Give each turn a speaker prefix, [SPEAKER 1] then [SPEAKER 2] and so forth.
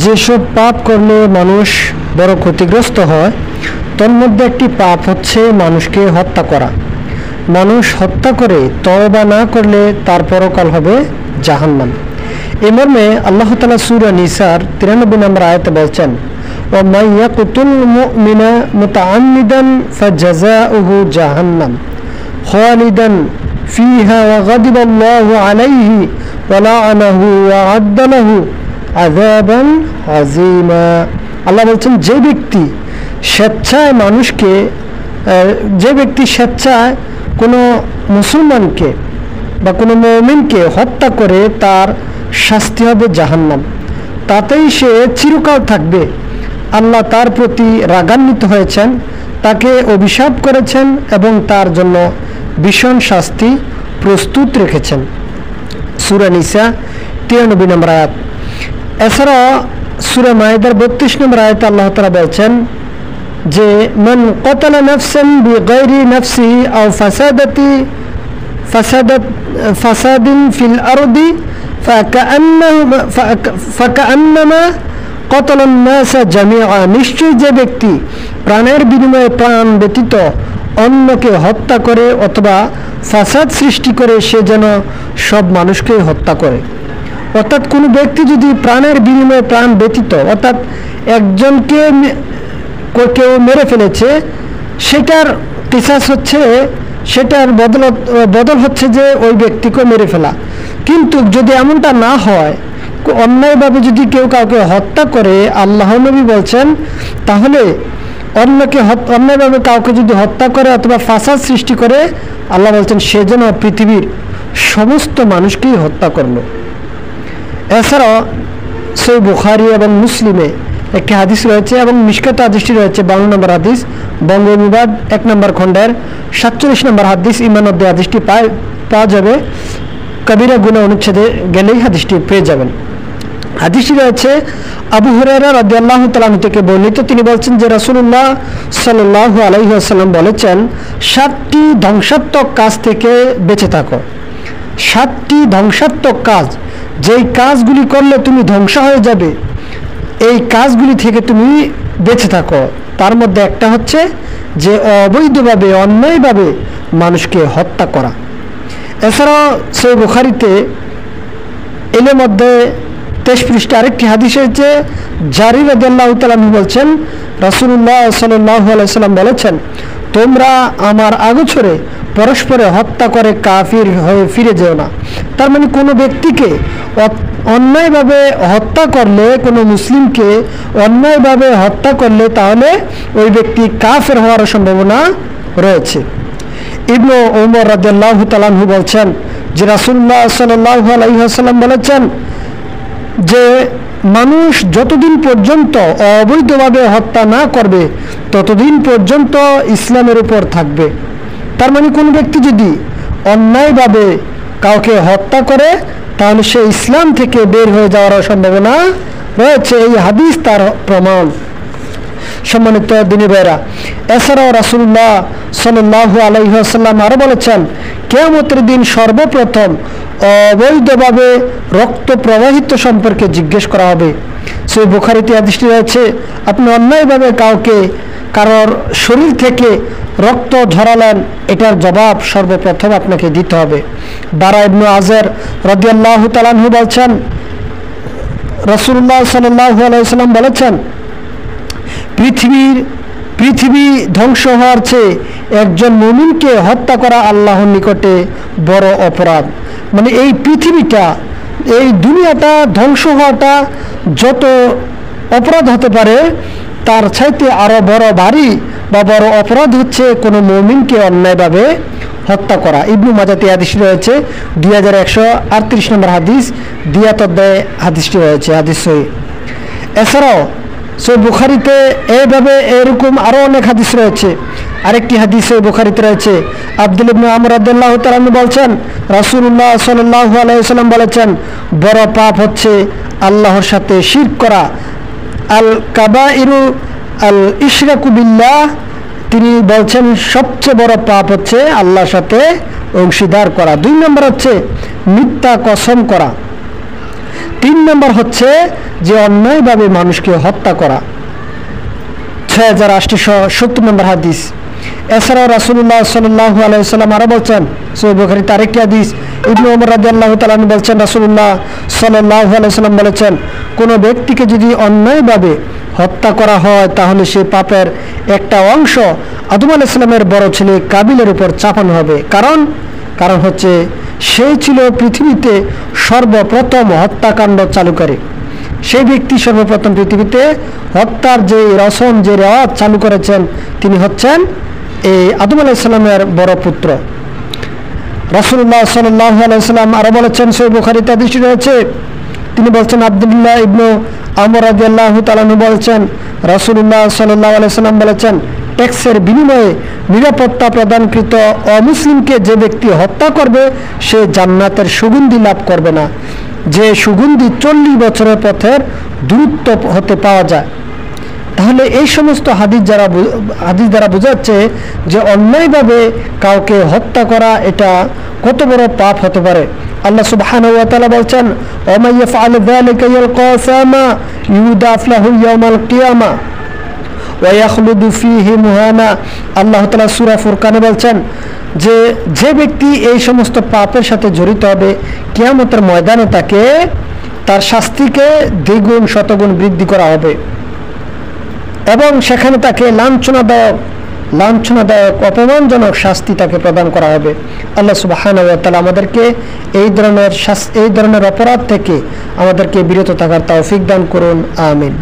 [SPEAKER 1] যেসব পাপ করলে মানুষ বড় ক্ষতিগ্রস্ত হয় তার মধ্যে একটি পাপ হচ্ছে মানুষকে হত্যা করা। মানুষ হত্যা করে তওবা না করলে তার পরকাল হবে জাহান্নাম। এই মর্মে আল্লাহ তাআলা সূরা নিসার 93 নম্বর আয়াতে বলছেন, ওয়া মান ইয়াকতুল মুমিনা মুতাআম্মিদান ফাজাযাউহু জাহান্নাম খালিদান ফিহা ওয়া গাদিবাল্লাহু আলাইহি ওয়া লাআনাহু ওয়া আ'আদ্দা লাহু আযাবান আযীমা। আল্লাহ বলছেন, যে ব্যক্তি স্বেচ্ছায় কোনো মুসলমানকে বা কোনো মুমিনকে হত্যা করে তার শাস্তি হবে জাহান্নাম, তাতেই সে চিরকাল থাকবে। আল্লাহ তার প্রতি রাগান্বিত হয়েছেন, তাকে অভিশাপ করেছেন এবং তার জন্য ভীষণ শাস্তি প্রস্তুত রেখেছেন। সূরা নিসা 93 নম্বর আয়াত। এছাড়া সূরা মাইদার 32 নম্বর আয়াতে আল্লাহ তাআলা বলছেন যে, মান ক্বাতালা নাফসান বিগাইরি নাফসিহি আও ফাসাদিন ফিল আরদি ফাকাআন্নামা ক্বাতালান নাসা জামিআ। নিশ্চয়ই যে ব্যক্তি প্রাণের বিনিময়ে প্রাণ ব্যতীত অন্যকে হত্যা করে অথবা ফাসাদ সৃষ্টি করে সে যেন সব মানুষকে হত্যা করে। অর্থাৎ কোনো ব্যক্তি যদি প্রাণের বিনিময়ে প্রাণ ব্যতীত, অর্থাৎ একজনকে কেউ মেরে ফেলেছে, সেটার কিসাস হচ্ছে, সেটার বদল হচ্ছে যে ওই ব্যক্তিকে মেরে ফেলা। কিন্তু যদি এমনটা না হয়, অন্যায়ভাবে যদি কেউ কাউকে হত্যা করে, আল্লাহ নবী বলছেন, তাহলে অন্যায়ভাবে কাউকে যদি হত্যা করে অথবা ফাসাদ সৃষ্টি করে, আল্লাহ বলছেন সে যেন পৃথিবীর সমস্ত মানুষকেই হত্যা করলো। এছাড়াও সহিহ বুখারী এবং মুসলিমে একটি হাদিস রয়েছে এবং মিশকাত হাদিসটি রয়েছে 52 নম্বর হাদিস, বঙ্গ অনুবাদ 1 নম্বর খণ্ডের 47 নম্বর হাদিস, ঈমান অধ্যায় হাদিসটি পাওয়া যাবে। কবিরা গুনাহ অনুচ্ছেদে গেলেই হাদিসটি পেয়ে যাবেন। হাদিসটি রয়েছে আবু হুরায়রা রাদিয়াল্লাহু তাআলা আনহু থেকে বর্ণিত। তিনি বলছেন যে রাসূলুল্লাহ সাল্লাল্লাহু আলাইহি ওয়াসাল্লাম বলেছেন, 7টি ধ্বংসাত্মক কাজ থেকে বেঁচে থাকো। 7টি ধ্বংসাত্মক কাজ, যেই কাজগুলি করলে তুমি ধ্বংস হয়ে যাবে, এই কাজগুলি থেকে তুমি বেঁচে থাকো। তার মধ্যে একটা হচ্ছে যে অবৈধভাবে, অন্যায়ভাবে মানুষকে হত্যা করা। এছাড়াও সহিহ বুখারীতে এর মধ্যে 23 পৃষ্ঠা আরেকটি হাদিস হয়েছে, জারির রাদিয়াল্লাহু তাআলা আনহু বলছেন, রাসূলুল্লাহ সাল্লাল্লাহু আলাইহি সাল্লাম বলেছেন, তোমরা আমার আগোছরে পরস্পরে হত্যা করে কাফির হয়ে ফিরে যেও না। তার মানে কোনো ব্যক্তিকে অন্যায়ভাবে হত্যা করলে, কোনো মুসলিমকে অন্যায়ভাবে হত্যা করলে, তাহলে ওই ব্যক্তি কাফের হওয়ার সম্ভাবনা রয়েছে। ইবনে ওমর রাদিয়াল্লাহু তাআলা আনহু বলছেন যে রাসূলুল্লাহ সাল্লাল্লাহু আলাইহি ওয়াসাল্লাম বলেছেন যে মানুষ যতদিন পর্যন্ত অবৈধভাবে হত্যা না করবে ততদিন পর্যন্ত ইসলামের উপর থাকবে। তার মানে কোন ব্যক্তি যদি অন্যায়ভাবে কাউকে হত্যা করে, তাহলে সে ইসলাম থেকে বের হয়ে যাওয়ার সম্ভাবনা রয়েছে। এই হাদিস তার প্রমাণ। সম্মানিত দিনী ভাইরা, এছাড়াও রাসূলুল্লাহ সাল্লাল্লাহু আলাইহি ওয়াসাল্লাম আরো বলেছেন, কিয়ামতের দিন সর্বপ্রথম অবৈধভাবে রক্ত প্রবাহিত সম্পর্কে জিজ্ঞেস করা হবে। সহিহ বুখারীতে হাদিসটি রয়েছে, আপনি অন্যায়ভাবে কারোর শরীর থেকে রক্ত ঝরালেন, এটার জবাব সর্বপ্রথম আপনাকে দিতে হবে। বারা ইবনে আযর রাদিয়াল্লাহু তাআলা আনহু বলছেন, রাসূলুল্লাহ সাল্লাল্লাহু আলাইহি ওয়াসাল্লাম বলেছেন, পৃথিবী ধ্বংস হওয়ার চেয়ে একজন মুমিনকে হত্যা করা আল্লাহর নিকটে বড় অপরাধ। মানে এই পৃথিবীটা, এই দুনিয়াটা ধ্বংস হওয়াটা যত অপরাধ হতে পারে, তার চাইতে আরো বড় ভারী বা বড় অপরাধ হচ্ছে কোনো মুমিনকে অন্যায়ভাবে হত্যা করা। ইবনে মাজাতে হাদিস রয়েছে 2138 নম্বর হাদিস, দিয়াত অধ্যায়ে হাদিসটি রয়েছে, হাদিস সহিহ। এছাড়াও সহিহ বুখারীতে এইভাবে এরকম আরো অনেক হাদিস রয়েছে। আরেকটি হাদিস সহিহ বুখারীতে রয়েছে, আব্দুল্লাহ ইবনে আমর রাদিয়াল্লাহু তাআলা আনহু বলছেন, রাসূলুল্লাহ সাল্লাল্লাহু আলাইহি ওয়াসাল্লাম বলেছেন, বড় পাপ হচ্ছে আল্লাহর সাথে শিরক করা। আল কাবাইরু আল ইশরাকু বিল্লাহ, তিনি বলছেন সবচেয়ে বড় পাপ হচ্ছে আল্লাহর সাথে অংশীদার করা। 2 নম্বর হচ্ছে মিথ্যা কসম করা। 3 নম্বর হচ্ছে যে অন্যায়ভাবে মানুষকে হত্যা করা। 6870 নম্বর হাদিস। এছাড়াও রাসূলুল্লাহ সাল্লাল্লাহু আলাইহি ওয়াসাল্লাম আরো বলছেন, সহিহ বুখারীতে আরেকটি হাদিস, ইবনে ওমর রাদিয়াল্লাহু তাআলা বলছেন, রাসূলুল্লাহ সাল্লাল্লাহু আলাইহি ওয়াসাল্লাম বলেছেন, কোন ব্যক্তিকে যদি অন্যায়ভাবে হত্যা করা হয় তাহলে সেই পাপের একটা অংশ আদম আলাইহিস সালামের বড় ছেলে কাবিলের উপর চাপানো হবে। কারণ হচ্ছে সেই ছিল পৃথিবীতে সর্বপ্রথম হত্যাকাণ্ড চালুকারী। সেই ব্যক্তি সর্বপ্রথম পৃথিবীতে হত্যার যে রসম, যে রেওয়াজ চালু করেছেন তিনি হচ্ছেন এই আদম আলাইহিস সালামের বড় পুত্র। রাসূলুল্লাহ সাল্লাল্লাহু আলাইহি ওয়াসাল্লাম আরো বলেছেন, সহিহ বুখারীতে হাদিস রয়েছে, তিনি বলছেন, আব্দুল্লাহ ইবনে আমর রাদিয়াল্লাহু তাআলা বলছেন, রাসূলুল্লাহ সাল্লাল্লাহু আলাইহি ওয়াসাল্লাম বলেছেন, ট্যাক্সের বিনিময়ে নিরাপত্তা প্রদানকৃত অমুসলিমকে যে ব্যক্তি হত্যা করবে সে জান্নাতের সুগন্ধি লাভ করবে না, যে সুগন্ধি 40 বছরের পথের দূরত্ব হতে পাওয়া যায়। তাহলে এই সমস্ত হাদিস দ্বারা বোঝাচ্ছে যে অন্যায়ভাবে কাউকে হত্যা করা এটা কত বড় পাপ হতে পারে। আল্লাহ সুবহানাহু ওয়া তাআলা বলছেন, ওয়া মান ইয়াফআল যালিকা ইয়ালকা আসামা ইউদাফ লাহু ইয়াওমাল কিয়ামা ওয়া ইয়াখলুদু ফীহি মুহানা। আল্লাহ তাআলা সূরা ফুরকানে বলছেন যে ব্যক্তি এই সমস্ত পাপের সাথে জড়িত হবে কিয়ামতের ময়দানে তার শাস্তিকে দ্বিগুণ শতগুণ বৃদ্ধি করা হবে এবং সেখানে তাকে লাঞ্ছনাদায়ক অপমানজনক শাস্তি তাকে প্রদান করা হবে। আল্লাহ সুবহানাহু ওয়া তাআলা আমাদেরকে এই ধরনের অপরাধ থেকে আমাদেরকে বিরত থাকার তৌফিক দান করুন। আমিন।